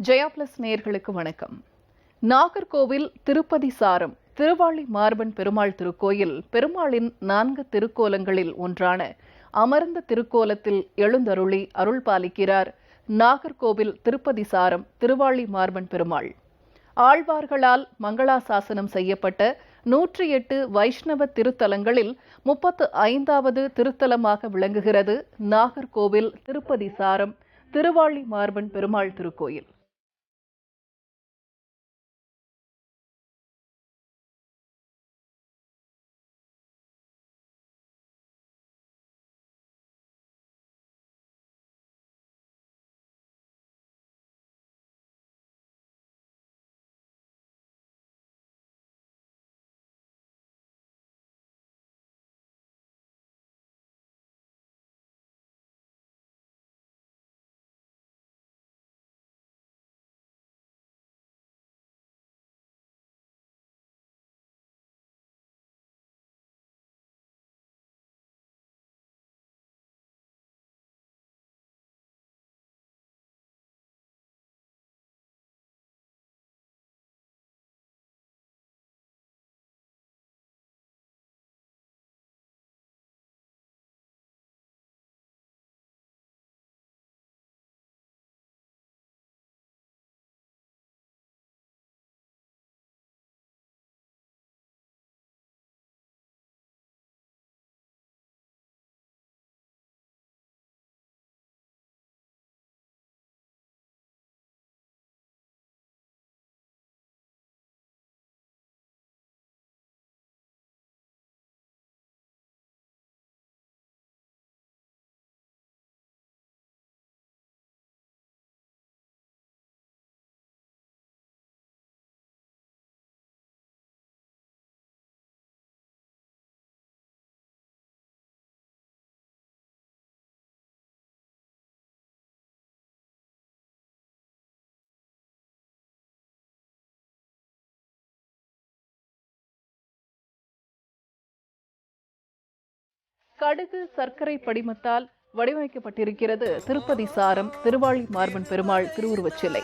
Jaya plus நேயர்களுக்கு வணக்கம். நாகர்கோவில் திருப்பதி சாரம் திருவாளி மார்பன் பெருமாள் திருக்கோயில் பெருமாளின் 4 திருக்கோலங்களில் ஒன்றான அமர்ந்த திருக்கோலத்தில் எழுந்தருளி அருள் பாலிக்கிறார் நாகர்கோவில் திருப்பதி சாரம் திருவாளி மார்பன் பெருமாள். ஆழ்வார்களால் மங்களாசாசனம் செய்யப்பட்ட 108 வைஷ்ணவ திருத்தலங்களில் 35வது திருத்தலமாக விளங்குகிறது நாகர்கோவில் திருப்பதி சாரம் திருவாளி மார்பன் பெருமாள் திருக்கோயில். கடுகு சர்க்கரை படிமத்தால் வடிவமைக்கப்பட்டிருக்கிறது திருப்பதி சாரம் திருவாளி மார்பன் பெருமாள் திருவுருவச் சிலை.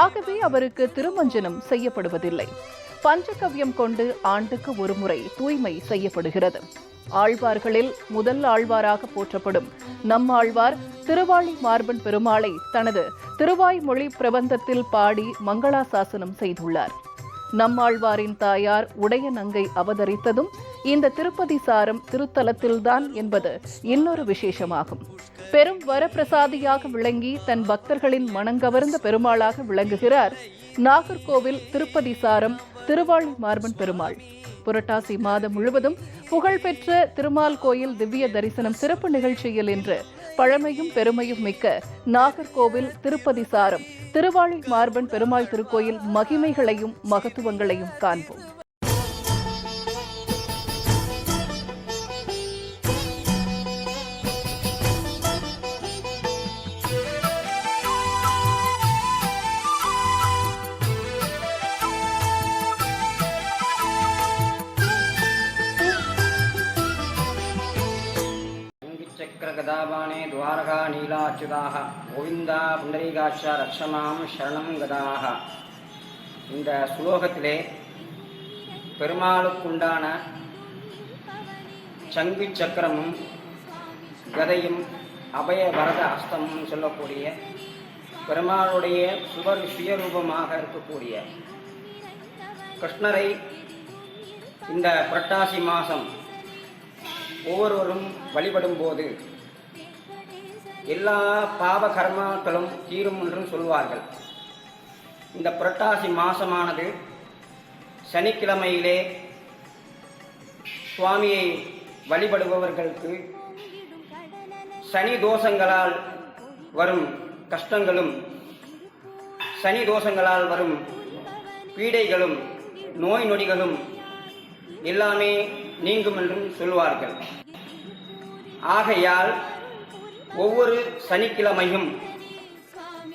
ஆகவே அவருக்கு திருமஞ்சனம் செய்யப்படுவதில்லை. பஞ்சகவ்யம் கொண்டு ஆண்டுக்கு ஒருமுறை தூய்மை செய்யப்படுகிறது. ஆழ்வார்களில் முதல் ஆழ்வாராக போற்றப்படும் நம்மாழ்வார் திருவாளி மார்பன் பெருமாளை தனது திருவாய்மொழி பிரபந்தத்தில் பாடி மங்களாசாசனம் செய்துள்ளார். நம்மாழ்வாரின் தாயார் உடையநங்கை அவதரித்ததும் இந்த திருப்பதி சாரம் திருத்தலத்தில்தான் என்பது இன்னொரு விசேஷமாகும். பெரும் வரப்பிரசாதியாக விளங்கி தன் பக்தர்களின் மனங்கவர்ந்த பெருமாளாக விளங்குகிறார் நாகர்கோவில் திருப்பதி சாரம் திருவாளி மார்பன் பெருமாள். புரட்டாசி மாதம் முழுவதும் புகழ்பெற்ற திருமால் கோயில் திவ்ய தரிசனம் சிறப்பு நிகழ்ச்சியில் இன்று பழமையும் பெருமையும் மிக்க நாகர்கோவில் திருப்பதி சாரம் திருவாளி மார்பன் பெருமாள் திருக்கோயில் மகிமைகளையும் மகத்துவங்களையும் காண்போம். चक्रगदाबाणे द्वारका नीलाच्युताः गोविंदा पुंडरीकाक्ष रक्षमां शरणं गदाः. இந்த ஸ்லோகத்திலே பெருமாளுக்குண்டான சங்கு சக்கரமும் கதையும் அபய வரத அஸ்தமும் சொல்லக்கூடிய பெருமாளுடைய சுயரூபமாக இருக்கக்கூடிய கிருஷ்ணரை இந்த புரட்டாசி மாதம் ஒவ்வொருவரும் வழிபடும் போது எல்லா பாவ கர்மாக்களும் தீரும் என்றும் சொல்வார்கள். இந்த புரட்டாசி மாசமானது சனிக்கிழமையிலே சுவாமியை வழிபடுபவர்களுக்கு சனி தோஷங்களால் வரும் கஷ்டங்களும் சனி தோஷங்களால் வரும் பீடைகளும் நோய் நொடிகளும் எல்லாமே நீங்கும் என்றும் சொல்வார்கள். ஆகையால் ஒவ்வொரு சனிக்கிழமையும்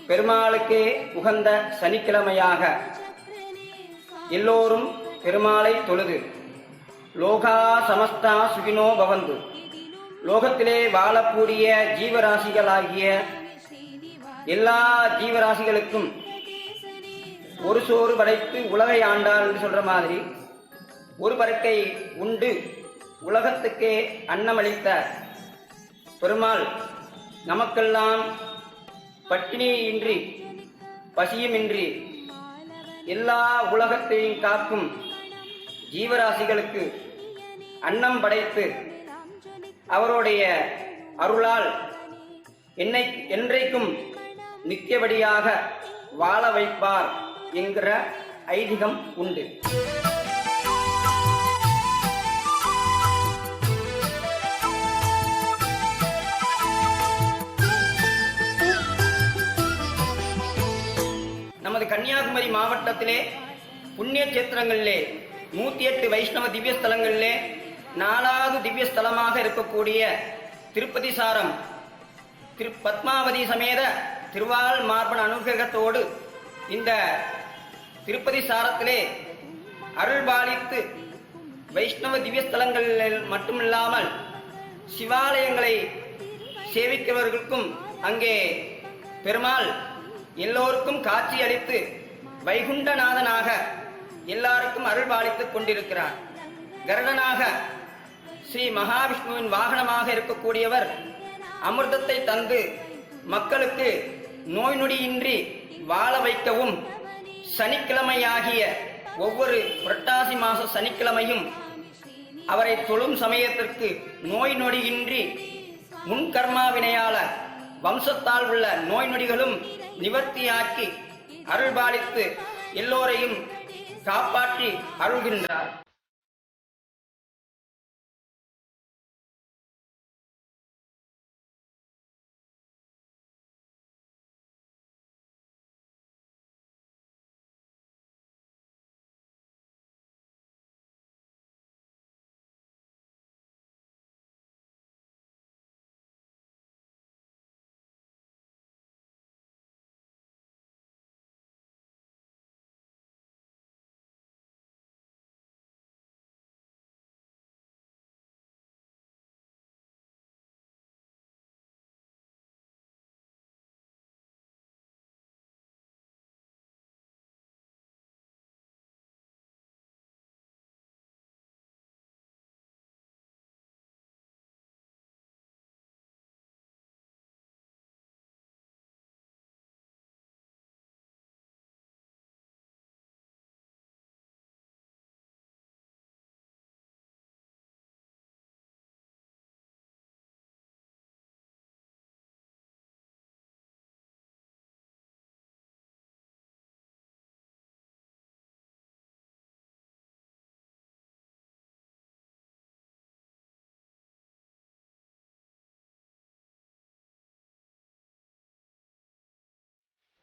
பெருமாளுக்கே உகந்த சனிக்கிழமையாக எல்லோரும் பெருமாளை தொழுது லோகா சமஸ்தா சுகினோ பவந்து, லோகத்திலே வாழக்கூடிய ஜீவராசிகளாகிய எல்லா ஜீவராசிகளுக்கும் ஒரு சோறு படைத்து உலகை ஆண்டாள் என்று சொல்ற மாதிரி ஒரு பருக்கை உண்டு உலகத்துக்கே அன்னமளித்த பெருமாள் நமக்கெல்லாம் பட்டினியின்றி பசியுமின்றி எல்லா உலகத்தையும் காக்கும் ஜீவராசிகளுக்கு அன்னம் படைத்து அவருடைய அருளால் என்றைக்கும் நித்தியபடியாக வாழ வைப்பார் என்கிற ஐதீகம் உண்டு. நமது கன்னியாகுமரி மாவட்டத்திலே புண்ணிய கஷேத்திரங்களிலே 108 வைஷ்ணவ திவ்ய ஸ்தலங்களிலே 4வது திவ்ய ஸ்தலமாக இருக்கக்கூடிய திருப்பதி சாரம் பத்மாவதி சமேத திருவாள் மார்பன் அனுகிரகத்தோடு இந்த திருப்பதி சாரத்திலே அருள்பாலித்து வைஷ்ணவ திவ்ய ஸ்தலங்களில் மட்டுமில்லாமல் சிவாலயங்களை சேவிக்கிறவர்களுக்கும் அங்கே பெருமாள் எல்லோருக்கும் காட்சி அளித்து வைகுண்டநாதனாக எல்லாருக்கும் அருள்பாலித்துக் கொண்டிருக்கிறார். கருடனாக ஸ்ரீ மகாவிஷ்ணுவின் வாகனமாக இருக்கக்கூடியவர் அமிர்தத்தை தந்து மக்களுக்கு நோய் நொடியின்றி வாழ வைக்கவும் சனிக்கிழமையாகிய ஒவ்வொரு புரட்டாசி மாச சனிக்கிழமையும் அவரை தொழும் சமயத்திற்கு நோய் நொடியின்றி முன்கர்மாவினையால வம்சத்தால் உள்ள நோய் நொடிகளும் நிவர்த்தியாக்கி அருள்பாலித்து எல்லோரையும் காப்பாற்றி அருள்கின்றார்.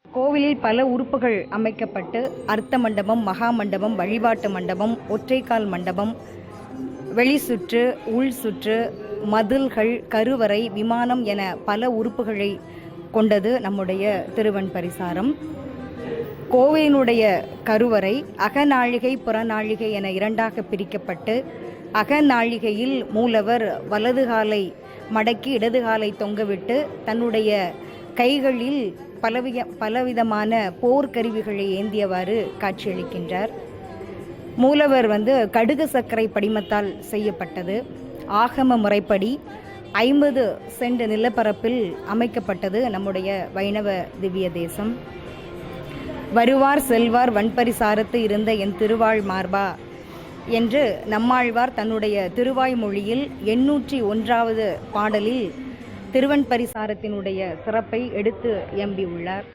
கோவிலில் பல உறுப்புகள் அமைக்கப்பட்டு அர்த்த மண்டபம், மகா மண்டபம், வழிபாட்டு மண்டபம், ஒற்றைக்கால் மண்டபம், வெளி சுற்று, உள் சுற்று, மதில்கள், கருவறை, விமானம் என பல உறுப்புகளை கொண்டது நம்முடைய திருவன்பரிசாரம். கோவிலினுடைய கருவறை அகநாழிகை, புறநாழிகை என இரண்டாக பிரிக்கப்பட்டு அகநாழிகையில் மூலவர் வலது காலை மடக்கி இடது காலை தொங்கவிட்டு தன்னுடைய கைகளில் பலவிதமான போர்க்கருவிகளை ஏந்தியவாறு காட்சியளிக்கின்றார். மூலவர் கடுகு சர்க்கரை படிமத்தால் செய்யப்பட்டது. ஆகம முறைப்படி 50 சென்ட் நிலப்பரப்பில் அமைக்கப்பட்டது நம்முடைய வைணவ திவ்ய தேசம். வருவார் செல்வார் வன்பரிசாரத்து இருந்த என் திருவாள் மார்பா என்று நம்மாழ்வார் தன்னுடைய திருவாய்மொழியில் 801வது பாடலில் திருவன்பரிசாரத்தினுடைய சிறப்பை எடுத்து எம்பியுள்ளார்.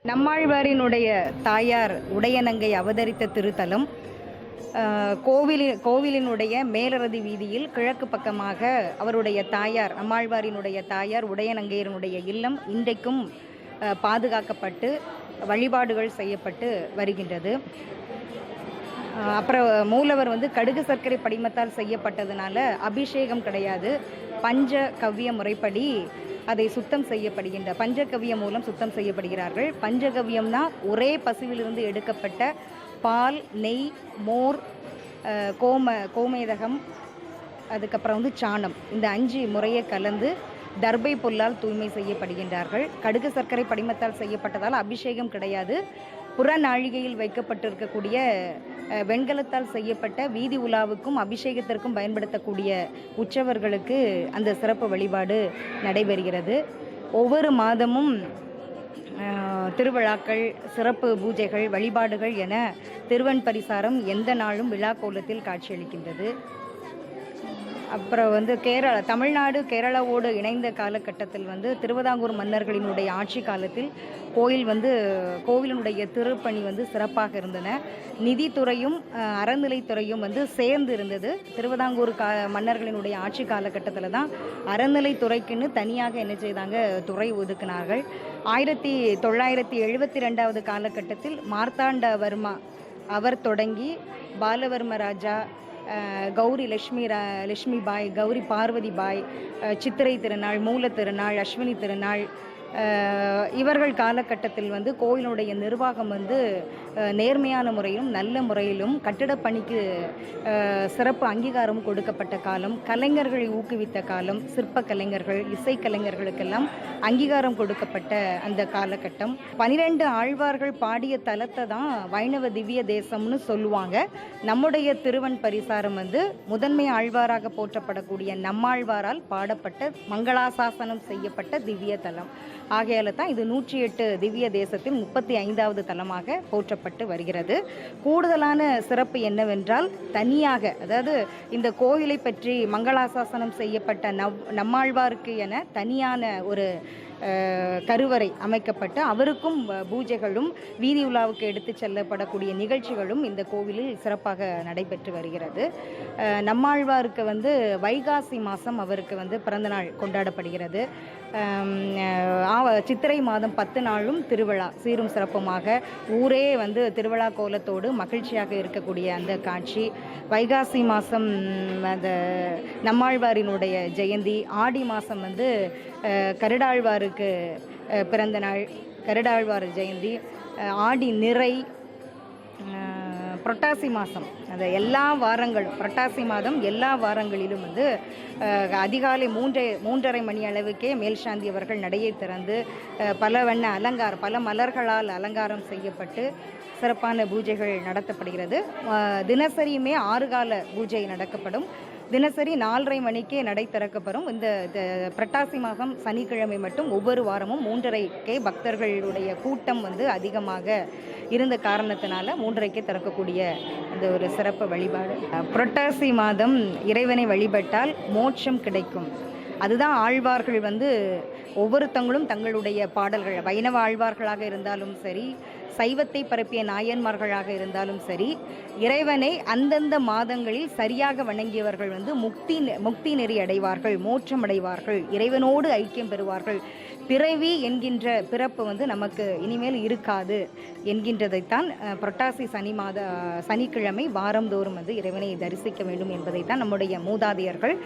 நம்மாழ்வாரினுடைய தாயார் உடையனங்கை அவதரித்த திருத்தலம் கோவிலினுடைய மேலரதி வீதியில் கிழக்கு பக்கமாக அவருடைய தாயார் நம்மாழ்வாரினுடைய தாயார் உடையனங்கையருடைய இல்லம் இன்றைக்கும் பாதுகாக்கப்பட்டு வழிபாடுகள் செய்யப்பட்டு வருகின்றது. அப்புறம் மூலவர் கடுகு சர்க்கரை படிமத்தால் செய்யப்பட்டதுனால அபிஷேகம் கிடையாது. பஞ்ச கவ்ய முறைப்படி அதை சுத்தம் செய்யப்படுகின்ற பஞ்சகவ்யம் மூலம் சுத்தம் செய்யப்படுகிறார்கள். பஞ்சகவ்யம்னா ஒரே பசுவிலிருந்து எடுக்கப்பட்ட பால், நெய், மோர், கோமேதகம், அதுக்கப்புறம் சாணம், இந்த 5 முறையை கலந்து தர்பை புல்லால் தூய்மை செய்யப்படுகின்றார்கள். கடுகு சர்க்கரை படிமத்தால் செய்யப்பட்டதால் அபிஷேகம் கிடையாது. புற நாழிகையில் வைக்கப்பட்டிருக்கக்கூடிய வெண்கலத்தால் செய்யப்பட்ட வீதி உலாவுக்கும் அபிஷேகத்திற்கும் பயன்படுத்தக்கூடிய உற்சவர்களுக்கு அந்த சிறப்பு வழிபாடு நடைபெறுகிறது. ஒவ்வொரு மாதமும் திருவிழாக்கள், சிறப்பு பூஜைகள், வழிபாடுகள் என திருவன் பரிசாரம் எந்த நாளும் விழா கோலத்தில் காட்சியளிக்கின்றது. அப்புறம் தமிழ்நாடு கேரளாவோடு இணைந்த காலகட்டத்தில் திருவிதாங்கூர் மன்னர்களினுடைய ஆட்சி காலத்தில் கோவிலினுடைய திருப்பணி சிறப்பாக இருந்தன. நிதித்துறையும் அறநிலைத்துறையும் சேர்ந்து இருந்தது. திருவிதாங்கூர் மன்னர்களினுடைய ஆட்சி காலகட்டத்தில் தான் அறநிலைத்துறைக்குன்னு தனியாக என்ன செய்தாங்க, துறை ஒதுக்கினார்கள். 1972 காலகட்டத்தில் மார்த்தாண்டவர்மா அவர் தொடங்கி பாலவர்ம ராஜா, கௌரி லட்சுமி பாய், கௌரி பார்வதி பாய், சித்திரை திருநாள், மூல திருநாள், அஸ்வினி திருநாள், இவர்கள் காலகட்டத்தில் கோயிலுடைய நிர்வாகம் நேர்மையான முறையிலும் நல்ல முறையிலும் கட்டிடப் பணிக்கு சிறப்பு அங்கீகாரம் கொடுக்கப்பட்ட காலம், கலைஞர்களை ஊக்குவித்த காலம், சிற்ப கலைஞர்கள், இசை கலைஞர்களுக்கெல்லாம் அங்கீகாரம் கொடுக்கப்பட்ட அந்த காலகட்டம். 12 ஆழ்வார்கள் பாடிய தலத்தை தான் வைணவ திவ்ய தேசம்னு சொல்லுவாங்க. நம்முடைய திருவன் பரிசாரம் முதன்மை ஆழ்வாராக போற்றப்படக்கூடிய நம்மாழ்வாரால் பாடப்பட்ட மங்களாசாசனம் செய்யப்பட்ட திவ்ய தலம். ஆகையால தான் இது 108 திவ்ய தேசத்தில் 35வது தலமாக போற்றப்பட்டு வருகிறது. கூடுதலான சிறப்பு என்னவென்றால், தனியாக, அதாவது இந்த கோயிலை பற்றி மங்களாசாசனம் செய்யப்பட்ட நம்மாழ்வாருக்கு என தனியான ஒரு கருவறை அமைக்கப்பட்டு அவருக்கும் பூஜைகளும் வீதி உலாவுக்கு எடுத்து செல்லப்படக்கூடிய நிகழ்ச்சிகளும் இந்த கோவிலில் சிறப்பாக நடைபெற்று வருகிறது. நம்மாழ்வாருக்கு வைகாசி மாதம் அவருக்கு பிறந்தநாள் கொண்டாடப்படுகிறது. சித்திரை மாதம் 10 நாளும் திருவிழா சீரும் சிறப்புமாக ஊரே திருவிழா கோலத்தோடு மகிழ்ச்சியாக இருக்கக்கூடிய அந்த காட்சி. வைகாசி மாதம் அந்த நம்மாழ்வாரினுடைய ஜெயந்தி, ஆடி மாதம் கருடாழ்வாருக்கு பிறந்த நாள், கருடாழ்வார் ஜெயந்தி, ஆடி நிறை, புரட்டாசி மாதம் அந்த எல்லா வாரங்களும், புரட்டாசி மாதம் எல்லா வாரங்களிலும் அதிகாலை 3:30 மணி அளவுக்கே மேல்சாந்தி அவர்கள் நடையை திறந்து பல வண்ண அலங்காரம், பல மலர்களால் அலங்காரம் செய்யப்பட்டு சிறப்பான பூஜைகள் நடத்தப்படுகிறது. தினசரியுமே 6 கால பூஜை நடக்கப்படும். தினசரி 4:30 மணிக்கே நடை திறக்கப்படும். இந்த புரட்டாசி மாதம் சனிக்கிழமை மட்டும் ஒவ்வொரு வாரமும் 3:30க்கே பக்தர்களுடைய கூட்டம் அதிகமாக இருந்த காரணத்தினால 3:30க்கே திறக்கக்கூடிய அந்த ஒரு சிறப்பு வழிபாடு. புரட்டாசி மாதம் இறைவனை வழிபட்டால் மோட்சம் கிடைக்கும். அதுதான் ஆழ்வார்கள் ஒவ்வொருத்தங்களும் தங்களுடைய பாடல்கள், வைணவ ஆழ்வார்களாக இருந்தாலும் சரி, சைவத்தை பரப்பிய நாயன்மார்களாக இருந்தாலும் சரி, இறைவனை அந்தந்த மாதங்களில் சரியாக வணங்கியவர்கள் முக்தி நெறி அடைவார்கள், மோட்சம் அடைவார்கள், இறைவனோடு ஐக்கியம் பெறுவார்கள். பிறவி என்கின்ற பிறப்பு நமக்கு இனிமேல் இருக்காது என்கின்றதைத்தான் புரட்டாசி சனிக்கிழமை வாரந்தோறும் இறைவனை தரிசிக்க வேண்டும் என்பதைத்தான் நம்முடைய மூதாதையர்கள்,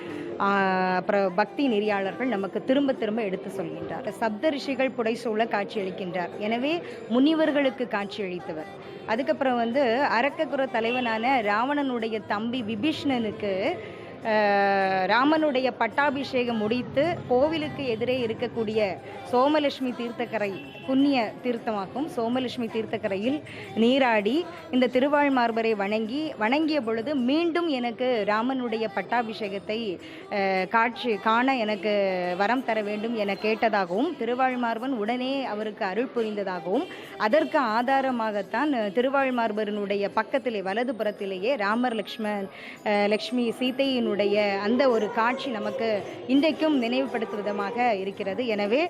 அப்புறம் பக்தி நெறியாளர்கள் நமக்கு திரும்ப திரும்ப எடுத்து சொல்கின்றார். சப்த ரிஷிகள் புடைசூழ காட்சியளிக்கின்றார். எனவே முனிவர்களுக்கு காட்சியளித்தவர். அதுக்கப்புறம் அரக்ககுர தலைவனான ராவணனுடைய தம்பி விபீஷ்ணனுக்கு ராமனுடைய பட்டாபிஷேகம் முடித்து கோவிலுக்கு எதிரே இருக்கக்கூடிய சோமலட்சுமி தீர்த்தக்கரை, புண்ணிய தீர்த்தமாக்கும் சோமலட்சுமி தீர்த்தக்கரையில் நீராடி இந்த திருவாழ்மார்பரை வணங்கிய பொழுது மீண்டும் எனக்கு ராமனுடைய பட்டாபிஷேகத்தை காண எனக்கு வரம் தர வேண்டும் என கேட்டதாகவும், திருவாழ்மார்பன் உடனே அவருக்கு அருள் புரிந்ததாகவும், அதற்கு ஆதாரமாகத்தான் திருவாழ்மார்பரனுடைய பக்கத்திலே வலது புறத்திலேயே ராமர் லக்ஷ்மி சீதையின் கோவிலினுடைய அந்த ஒரு காட்சி நமக்கு இன்றைக்கும் நினைவுபடுத்தும் விதமாக இருக்கிறது. எனவே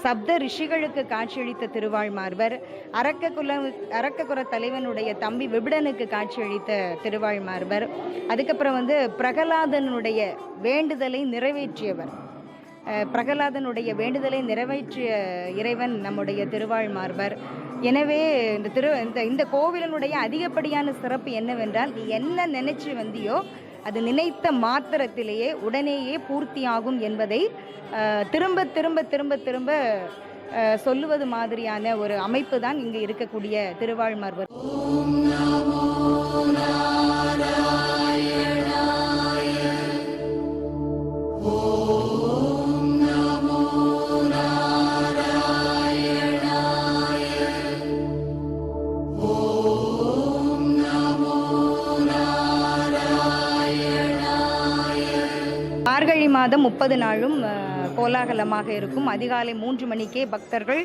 சப்த ரிஷிகளுக்கு காட்சியளித்த திருவாழ்மார்பர், அரக்ககுல தலைவனுடைய தம்பி விபிடனுக்கு காட்சியளித்த திருவாழ்மார்பர், அதுக்கப்புறம் பிரகலாதனுடைய வேண்டுதலை நிறைவேற்றியவர், பிரகலாதனுடைய வேண்டுதலை நிறைவேற்றிய இறைவன் நம்முடைய திருவாழ்மார்பர். எனவே இந்த கோவிலினுடைய அதிகப்படியான சிறப்பு என்னவென்றால், நீ என்ன நினைச்சு வந்தியோ அது நினைத்த மாத்திரத்திலேயே உடனேயே பூர்த்தியாகும் என்பதை திரும்ப திரும்ப திரும்ப திரும்ப சொல்லுவது மாதிரியான ஒரு அமைப்பு தான் இங்கு இருக்கக்கூடிய திருவாழ்மார்பர். மார்கழி மாதம் 30 நாளும் கோலாகலமாக இருக்கும். அதிகாலை 3 மணிக்கே பக்தர்கள்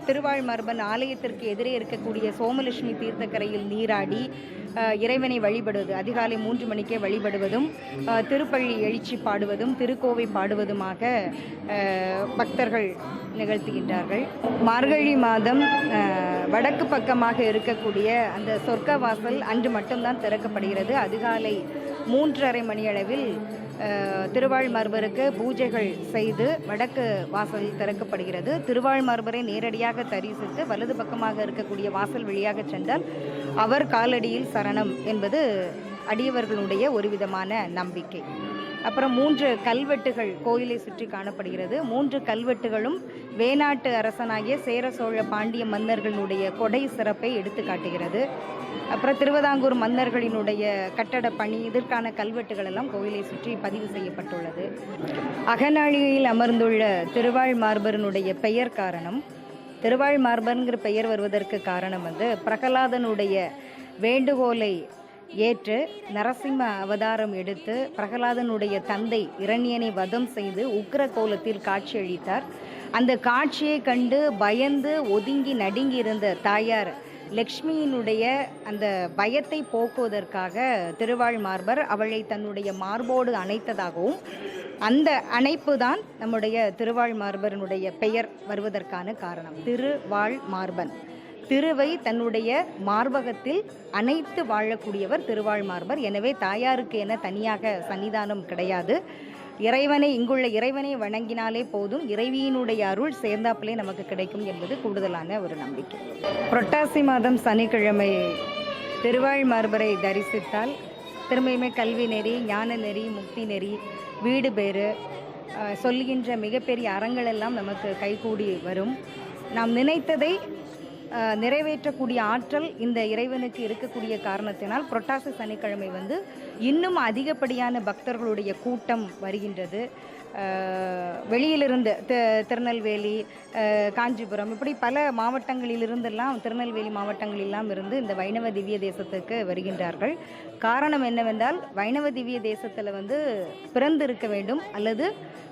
திருவாழ்மார்பன் ஆலயத்திற்கு எதிரே இருக்கக்கூடிய சோமலட்சுமி தீர்த்தக்கரையில் நீராடி இறைவனை வழிபடுவது, அதிகாலை 3 மணிக்கே வழிபடுவதும், திருப்பள்ளி எழுச்சி பாடுவதும், திருக்கோவை பாடுவதுமாக பக்தர்கள் நிகழ்த்துகின்றார்கள். மார்கழி மாதம் வடக்கு பக்கமாக இருக்கக்கூடிய அந்த சொர்க்க வாசல் அன்று மட்டும்தான் திறக்கப்படுகிறது. அதிகாலை 3:30 மணி அளவில் திருவாழ்மார்பருக்கு பூஜைகள் செய்து வடக்கு வாசல் திறக்கப்படுகிறது. திருவாழ்மார்பரை நேரடியாக தரிசித்து வலது பக்கமாக இருக்கக்கூடிய வாசல் வழியாக சென்றால் அவர் காலடியில் சரணம் என்பது அடியவர்களுடைய ஒரு விதமான நம்பிக்கை. அப்புறம் 3 கல்வெட்டுகள் கோயிலை சுற்றி காணப்படுகிறது. 3 கல்வெட்டுகளும் வேணாட்டு அரசனாகிய சேர சோழ பாண்டிய மன்னர்களுடைய கொடை சிறப்பை எடுத்து காட்டுகிறது. அப்புறம் திருவிதாங்கூர் மன்னர்களினுடைய கட்டட பணி, இதற்கான கல்வெட்டுகள் எல்லாம் கோயிலை சுற்றி பதிவு செய்யப்பட்டுள்ளது. அகநாழிகையில் அமர்ந்துள்ள திருவாழ்மார்பரனுடைய பெயர் காரணம், திருவாழ்மார்பர்ங்கிற பெயர் வருவதற்கு காரணம் பிரகலாதனுடைய வேண்டுகோளை ஏற்று நரசிம்ம அவதாரம் எடுத்து பிரகலாதனுடைய தந்தை இரணியனை வதம் செய்து உக்கிர கோலத்தில் காட்சியளித்தார். அந்த காட்சியை கண்டு பயந்து ஒதுங்கி நடுங்கி இருந்த தாயார் லக்ஷ்மியினுடைய அந்த பயத்தை போக்குவதற்காக திருவாழ்மார்பர் அவளை தன்னுடைய மார்போடு அணைத்ததாகவும், அந்த அணைப்பு தான் நம்முடைய திருவாழ்மார்பரனுடைய பெயர் வருவதற்கான காரணம். திருவாழ்மார்பன், திருவை தன்னுடைய மார்பகத்தில் அணைத்து வாழக்கூடியவர் திருவாழ்மார்பர். எனவே தாயாருக்கு என தனியாக சன்னிதானம் கிடையாது. இங்குள்ள இறைவனை வணங்கினாலே போதும், இறைவியினுடைய அருள் சேர்ந்தாப்பிலே நமக்கு கிடைக்கும் என்பது கூடுதலான ஒரு நம்பிக்கை. புரட்டாசி மாதம் சனிக்கிழமை திருவாழ்மார்பரை தரிசித்தால் திரும்பியுமே கல்வி நெறி, ஞான நெறி, முக்தி நெறி, வீடு பேறு சொல்லுகின்ற மிகப்பெரிய அறங்கள் எல்லாம் நமக்கு கைகூடி வரும். நாம் நினைத்ததை நிறைவேற்றக்கூடிய ஆற்றல் இந்த இறைவனுக்கு இருக்கக்கூடிய காரணத்தினால் புரட்டாசி சனிக்கிழமை இன்னும் அதிகப்படியான பக்தர்களுடைய கூட்டம் வருகின்றது. வெளியிலிருந்து திருநெல்வேலி, காஞ்சிபுரம், இப்படி பல மாவட்டங்களிலிருந்தெல்லாம், திருநெல்வேலி மாவட்டங்களெல்லாம் இருந்து இந்த வைணவ திவ்ய தேசத்துக்கு வருகின்றார்கள். காரணம் என்னவென்றால், வைணவ திவ்ய தேசத்தில் பிறந்து இருக்க வேண்டும், அல்லது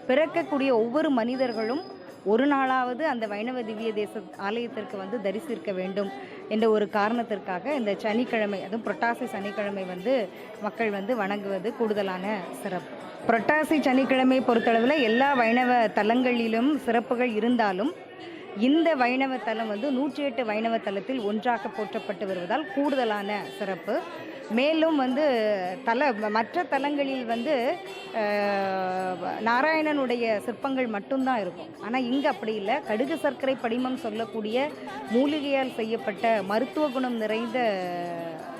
பிறக்கக்கூடிய ஒவ்வொரு மனிதர்களும் ஒரு நாளாவது அந்த வைணவ திவ்ய தேச ஆலயத்திற்கு தரிசிக்க வேண்டும் என்ற ஒரு காரணத்திற்காக இந்த சனிக்கிழமை, அதுவும் புரட்டாசி சனிக்கிழமை மக்கள் வணங்குவது கூடுதலான சிறப்பு. புரட்டாசி சனிக்கிழமை பொறுத்தளவில் எல்லா வைணவ தலங்களிலும் சிறப்புகள் இருந்தாலும் இந்த வைணவ தலம் 108 வைணவ தலத்தில் ஒன்றாக போற்றப்பட்டு வருவதால் கூடுதலான சிறப்பு. மேலும் மற்ற தலங்களில் நாராயணனுடைய சிற்பங்கள் மட்டும்தான் இருக்கும். ஆனால் இங்கே அப்படி இல்லை. கடுகு சர்க்கரை படிமம் சொல்லக்கூடிய மூலிகையால் செய்யப்பட்ட மருத்துவ குணம் நிறைந்த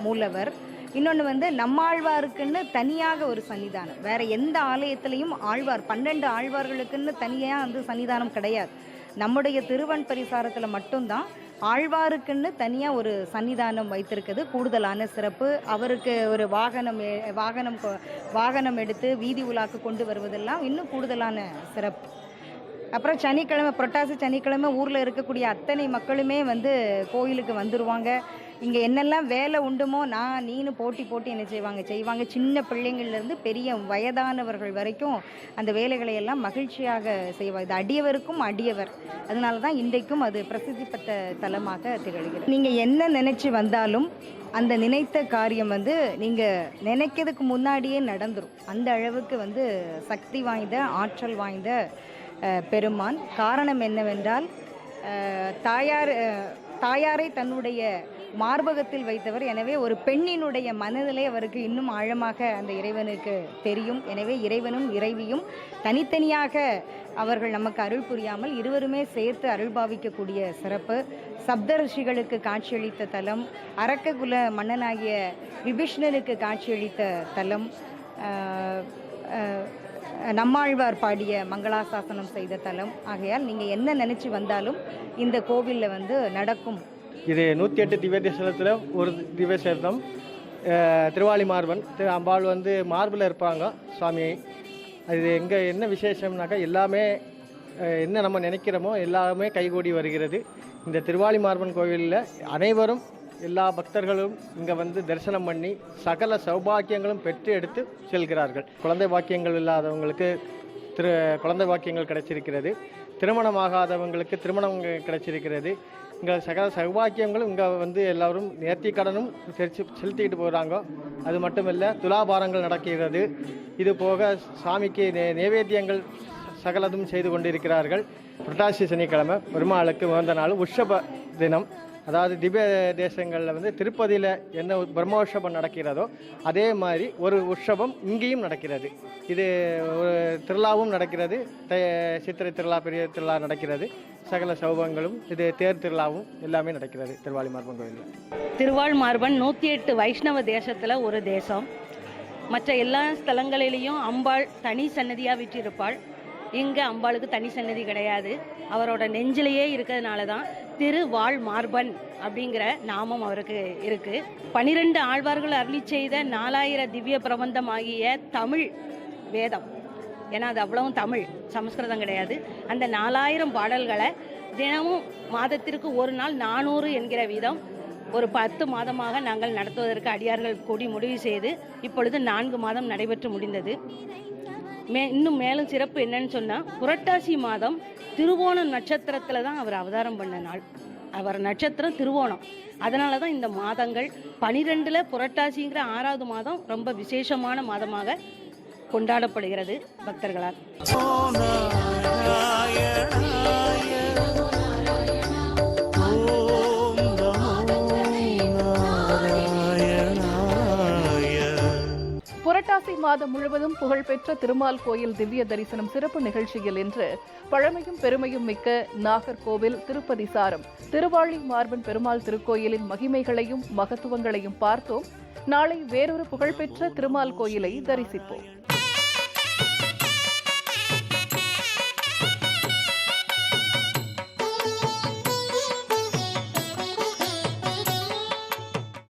மூலவர். இன்னொன்று நம்மாழ்வாருக்குன்னு தனியாக ஒரு சன்னிதானம், வேறு எந்த ஆலயத்திலையும் ஆழ்வார் 12 ஆழ்வார்களுக்குன்னு தனியாக சன்னிதானம் கிடையாது. நம்முடைய திருவன் பரிசாரத்தில் மட்டும்தான் ஆழ்வாருக்குன்னு தனியாக ஒரு சன்னிதானம் வைத்திருக்கிறது கூடுதலான சிறப்பு. அவருக்கு ஒரு வாகனம் எடுத்து வீதி உலாக்கு கொண்டு வருவதெல்லாம் இன்னும் கூடுதலான சிறப்பு. அப்புறம் சனிக்கிழமை, புரட்டாசி சனிக்கிழமை ஊரில் இருக்கக்கூடிய அத்தனை மக்களுமே கோயிலுக்கு வந்துடுவாங்க. இங்கே என்னெல்லாம் வேலை உண்டுமோ நீனு போட்டி என்ன செய்வாங்க. சின்ன பிள்ளைங்கள்லேருந்து பெரிய வயதானவர்கள் வரைக்கும் அந்த வேலைகளை எல்லாம் மகிழ்ச்சியாக செய்வாங்க. இது அடியவருக்கும் அடியவர். அதனால தான் இன்றைக்கும் அது பிரசித்தி பெற்ற தலமாக திகழ்கிறது. நீங்கள் என்ன நினச்சி வந்தாலும் அந்த நினைத்த காரியம் நீங்கள் நினைக்கிறதுக்கு முன்னாடியே நடந்துடும். அந்த அளவுக்கு சக்தி வாய்ந்த ஆற்றல் வாய்ந்த பெருமான். காரணம் என்னவென்றால் தாயாரை தன்னுடைய மார்பகத்தில் வைத்தவர். எனவே ஒரு பெண்ணினுடைய மனதிலே அவருக்கு இன்னும் ஆழமாக அந்த இறைவனுக்கு தெரியும். எனவே இறைவனும் இறைவியும் தனித்தனியாக அவர்கள் நமக்கு அருள் புரியாமல் இருவருமே சேர்த்து அருள் பாவிக்கக்கூடிய சிறப்பு. சப்தரிஷிகளுக்கு காட்சியளித்த தலம், அரக்ககுல மன்னனாகிய விபீஷ்ணனுக்கு காட்சியளித்த தலம், நம்மாழ்வார் பாடிய மங்களாசாசனம் செய்த தலம். ஆகையால் நீங்கள் என்ன நினச்சி வந்தாலும் இந்த கோவிலில் நடக்கும். இது 108 திவ்ய தேசத்தில் ஒரு திவ்ய சேதம். திருவாளி மார்பன் அம்பாள் மார்பில் இருப்பாங்க சுவாமியை. அது எங்கே என்ன விசேஷம்னாக்கா எல்லாமே என்ன நம்ம நினைக்கிறோமோ எல்லாமே கைகூடி வருகிறது. இந்த திருவாளி மார்பன் கோவிலில் அனைவரும் எல்லா பக்தர்களும் இங்கே தரிசனம் பண்ணி சகல சௌபாக்கியங்களும் பெற்று எடுத்து செல்கிறார்கள். குழந்தை பாக்கியங்கள் இல்லாதவங்களுக்கு குழந்தை பாக்கியங்கள் கிடைச்சிருக்கிறது. திருமணமாகாதவங்களுக்கு திருமணம் கிடைச்சிருக்கிறது. இங்கே சகல சௌபாக்கியங்களும் இங்கே எல்லோரும் நேர்த்தி கடனும் செலுத்திக்கிட்டு போகிறாங்க. அது மட்டும் இல்லை, துலாபாரங்கள் நடக்கிறது. இது போக சாமிக்கு நைவேத்தியங்கள் சகலதும் செய்து கொண்டிருக்கிறார்கள். புரட்டாசி சனிக்கிழமை பெருமாளுக்கு உகந்த நாள் உற்சவ தினம். அதாவது திவ்ய தேசங்களில் திருப்பதியில் என்ன பிரம்மோற்சவம் நடக்கிறதோ அதே மாதிரி ஒரு உற்சவம் இங்கேயும் நடக்கிறது. இது ஒரு திருவிழாவும் நடக்கிறது. சித்திரை திருவிழா, பெரிய திருவிழா நடக்கிறது. சகல சௌபங்களும் இது தேர் திருவிழாவும் எல்லாமே நடக்கிறது திருவாளி மார்பன் கோயிலில். திருவாள் மார்பன் 108 வைஷ்ணவ தேசத்தில் ஒரு தேசம். மற்ற எல்லா ஸ்தலங்களிலையும் அம்பாள் தனி சன்னதியாக விட்டிருப்பாள். இங்கே அம்பாளுக்கு தனி சன்னதி கிடையாது. அவரோட நெஞ்சிலேயே இருக்கிறதுனால தான் திருவாள் மார்பன் அப்படிங்கிற நாமம் அவருக்கு இருக்குது. 12 ஆழ்வார்கள் அருளி செய்த 4000 திவ்ய பிரபந்தம் ஆகிய தமிழ் வேதம். ஏன்னா அது அவ்வளவும் தமிழ், சமஸ்கிருதம் கிடையாது. அந்த 4000 பாடல்களை தினமும் மாதத்திற்கு ஒரு நாள் 400 என்கிற வீதம் ஒரு 10 மாதமாக நாங்கள் நடத்துவதற்கு அடியார்கள் கூடி முடிவு செய்து இப்பொழுது 4 மாதம் நடைபெற்று முடிந்தது. இன்னும் மேலும் சிறப்பு என்னன்னு சொன்னால், புரட்டாசி மாதம் திருவோணம் நட்சத்திரத்தில் தான் அவர் அவதாரம் பண்ண நாள். அவர் நட்சத்திரம் திருவோணம். அதனால தான் இந்த மாதங்கள் 12ல் புரட்டாசிங்கிற 6வது மாதம் ரொம்ப விசேஷமான மாதமாக கொண்டாடப்படுகிறது பக்தர்களால். புரட்டாசி மாதம் முழுவதும் புகழ்பெற்ற திருமால் கோயில் திவ்ய தரிசனம் சிறப்பு நிகழ்ச்சியில் இன்று பழமையும் பெருமையும் மிக்க நாகர்கோவில் திருப்பதி சாரம் திருவாளி மார்பன் பெருமாள் திருக்கோயிலின் மகிமைகளையும் மகத்துவங்களையும் பார்த்தோம். நாளை வேறொரு புகழ்பெற்ற திருமால் கோயிலை தரிசிப்போம்.